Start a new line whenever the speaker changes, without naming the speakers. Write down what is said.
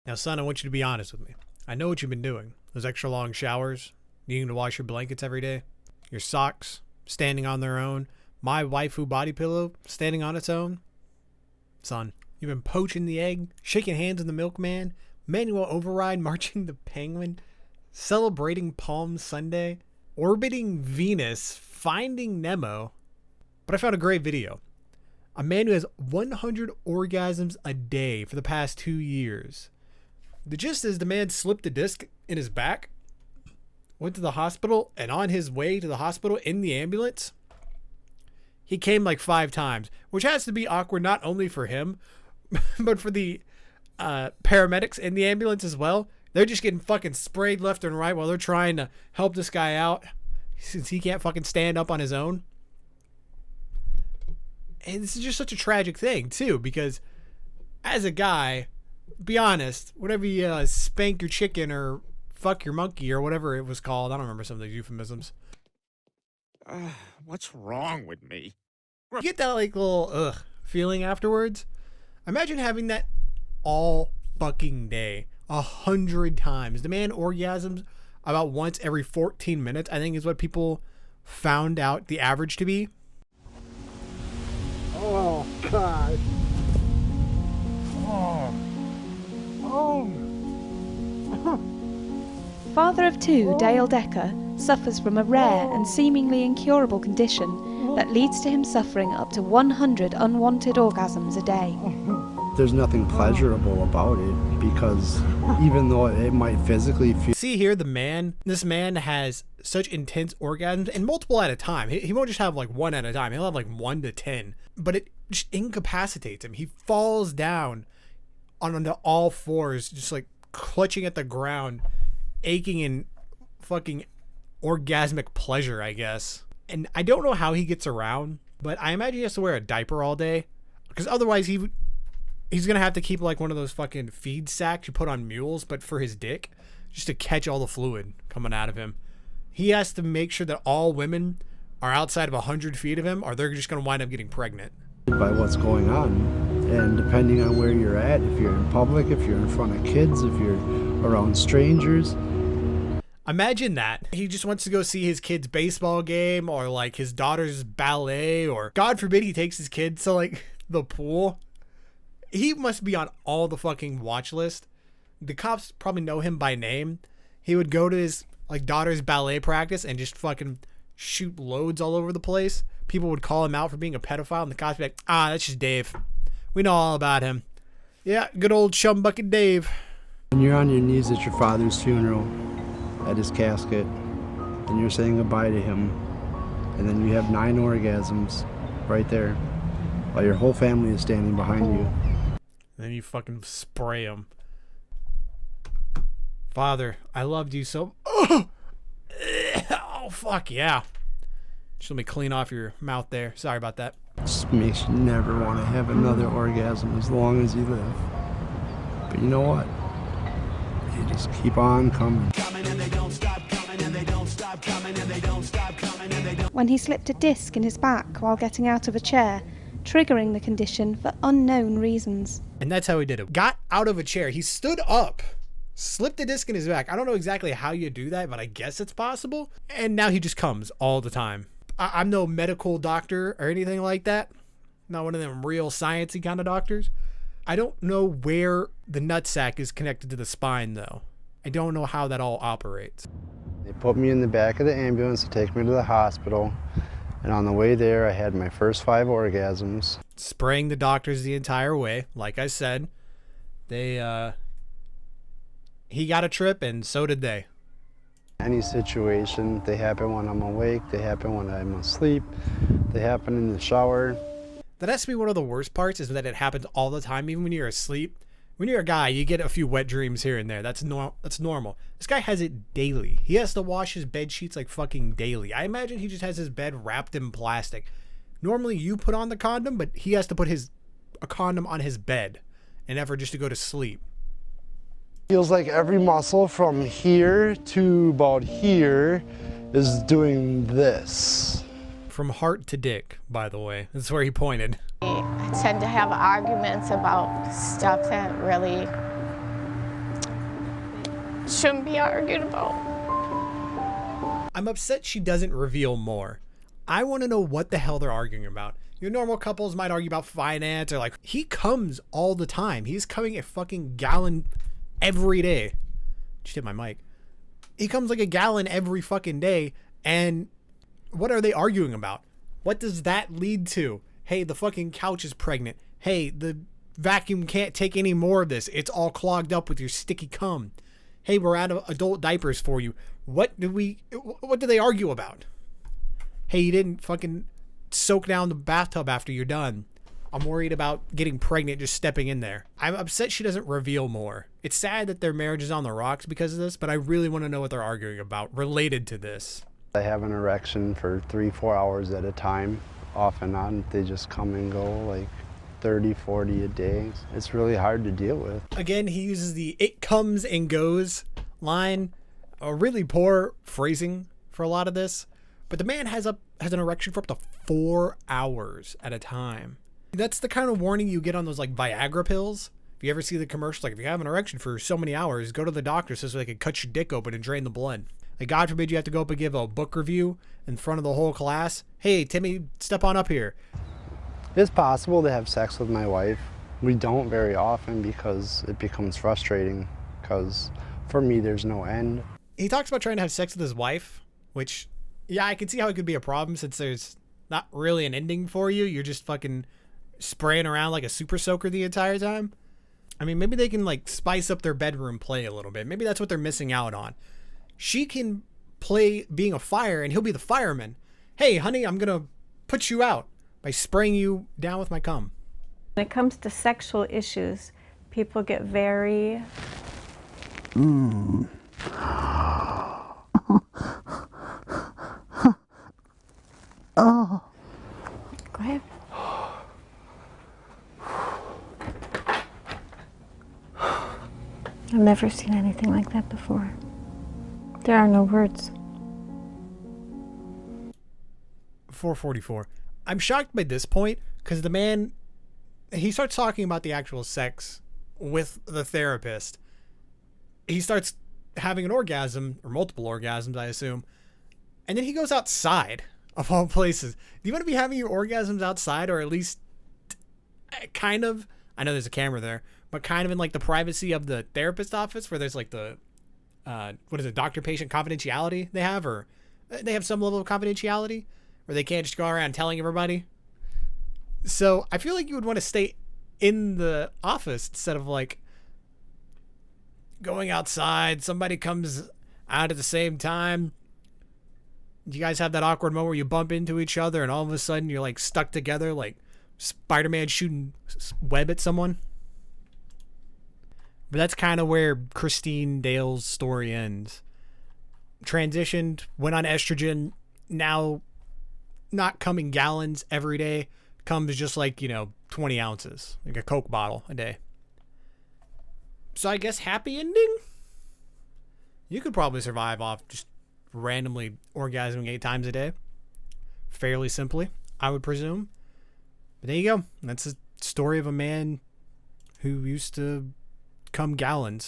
Now, son, I want you to be honest with me. I know what you've been doing. Those extra long showers, needing to wash your blankets every day, your socks standing on their own, my waifu body pillow standing on its own. Son, you've been poaching the egg, shaking hands with the milkman, manual override marching the penguin, celebrating Palm Sunday, orbiting Venus, finding Nemo. But I found a great video. A man who has 100 orgasms a day for the past 2 years. The gist is the man slipped a disc in his back, went to the hospital, and on his way to the hospital in the ambulance, he came like 5 times, which has to be awkward not only for him, but for the paramedics in the ambulance as well. They're just getting fucking sprayed left and right while they're trying to help this guy out since he can't fucking stand up on his own. And this is just such a tragic thing too, because as a guy, be honest, whenever you spank your chicken or fuck your monkey or whatever it was called, I don't remember some of those euphemisms.
What's wrong with me?
You get that like little feeling afterwards. Imagine having that all fucking day, 100 times. The man orgasms about once every 14 minutes, I think is what people found out the average to be.
Oh, God.
Father of 2, Dale Decker, suffers from a rare and seemingly incurable condition that leads to him suffering up to 100 unwanted orgasms a day.
There's nothing pleasurable about it because even though it might physically feel...
See here, this man has such intense orgasms and multiple at a time. He won't just have like one at a time. He'll have like 1 to 10, but it just incapacitates him. He falls down on all fours, just like clutching at the ground, aching in fucking orgasmic pleasure, I guess. And I don't know how he gets around, but I imagine he has to wear a diaper all day because otherwise he's gonna have to keep like one of those fucking feed sacks you put on mules, but for his dick, just to catch all the fluid coming out of him. He has to make sure that all women are outside of 100 feet of him, or they're just gonna wind up getting pregnant.
By what's going on, and depending on where you're at, if you're in public, if you're in front of kids, if you're around strangers.
Imagine that. He just wants to go see his kid's baseball game or like his daughter's ballet, or God forbid he takes his kids to like the pool. He must be on all the fucking watch list. The cops probably know him by name. He would go to his like daughter's ballet practice and just fucking shoot loads all over the place. People would call him out for being a pedophile, and the cops would be like, that's just Dave. We know all about him. Yeah, good old Chumbucket Dave.
When you're on your knees at your father's funeral, at his casket, and you're saying goodbye to him, and then you have 9 orgasms right there while your whole family is standing behind you.
And then you fucking spray him. Father, I loved you so... Oh, fuck yeah. Just let me clean off your mouth there. Sorry about that.
Just makes you never want to have another orgasm as long as you live. But you know what? You just keep on coming.
When he slipped a disc in his back while getting out of a chair, triggering the condition for unknown reasons.
And that's how he did it. Got out of a chair. He stood up, slipped a disc in his back. I don't know exactly how you do that, but I guess it's possible. And now he just comes all the time. I'm no medical doctor or anything like that. Not one of them real sciencey kind of doctors. I don't know where the nutsack is connected to the spine, though. I don't know how that all operates.
They put me in the back of the ambulance to take me to the hospital. And on the way there, I had my first 5 orgasms.
Spraying the doctors the entire way. Like I said, he got a trip and so did they.
Any situation, they happen when I'm awake, they happen when I'm asleep, they happen in the shower.
That has to be one of the worst parts, is that it happens all the time, even when you're asleep. When you're a guy, you get a few wet dreams here and there. That's normal. This guy has it daily. He has to wash his bed sheets like fucking daily. I imagine he just has his bed wrapped in plastic. Normally you put on the condom, but he has to put a condom on his bed in effort just to go to sleep.
Feels like every muscle from here to about here is doing this.
From heart to dick, by the way. That's where he pointed.
I tend to have arguments about stuff that really
shouldn't be argued about.
I'm upset she doesn't reveal more. I want to know what the hell they're arguing about. Your normal couples might argue about finance or like, he comes all the time. He's coming a fucking gallon every day. Just hit my mic. He comes like a gallon every fucking day. And what are they arguing about? What does that lead to? Hey, the fucking couch is pregnant. Hey, the vacuum can't take any more of this. It's all clogged up with your sticky cum. Hey, we're out of adult diapers for you. What do they argue about? Hey, you didn't fucking soak down the bathtub after you're done. I'm worried about getting pregnant just stepping in there. I'm upset she doesn't reveal more. It's sad that their marriage is on the rocks because of this, but I really want to know what they're arguing about related to this.
I have an erection for 3-4 hours at a time, off and on. They just come and go like 30, 40 a day. It's really hard to deal with.
Again, he uses the "it comes and goes" line. A really poor phrasing for a lot of this. But the man has an erection for up to 4 hours at a time. That's the kind of warning you get on those like Viagra pills. If you ever see the commercials, like if you have an erection for so many hours, go to the doctor so they can cut your dick open and drain the blood. Like God forbid you have to go up and give a book review in front of the whole class. Hey, Timmy, step on up here.
It's possible to have sex with my wife. We don't very often because it becomes frustrating because for me there's no end.
He talks about trying to have sex with his wife, which, yeah, I can see how it could be a problem since there's not really an ending for you. You're just fucking spraying around like a super soaker the entire time. I mean, maybe they can like spice up their bedroom play a little bit. Maybe that's what they're missing out on. She can play being a fire and he'll be the fireman. Hey, honey, I'm going to put you out by spraying you down with my cum.
When it comes to sexual issues, people get very...
Oh.
Go ahead. I've never seen anything like that before. There are no words.
444. I'm shocked by this point because the man, he starts talking about the actual sex with the therapist. He starts having an orgasm, or multiple orgasms, I assume. And then he goes outside, of all places. Do you want to be having your orgasms outside, or at least kind of, I know there's a camera there, but kind of in like the privacy of the therapist office where there's like the, what is it, doctor-patient confidentiality they have, or they have some level of confidentiality where they can't just go around telling everybody. So I feel like you would want to stay in the office instead of like going outside. Somebody comes out at the same time. You guys have that awkward moment where you bump into each other and all of a sudden you're like stuck together like Spider-Man shooting web at someone. But that's kind of where Christine Dale's story ends. Transitioned, went on estrogen, now not coming gallons every day, comes just like, 20 ounces, like a Coke bottle a day. So I guess happy ending? You could probably survive off just randomly orgasming 8 times a day. Fairly simply, I would presume. But there you go. That's a story of a man who used to come gallons.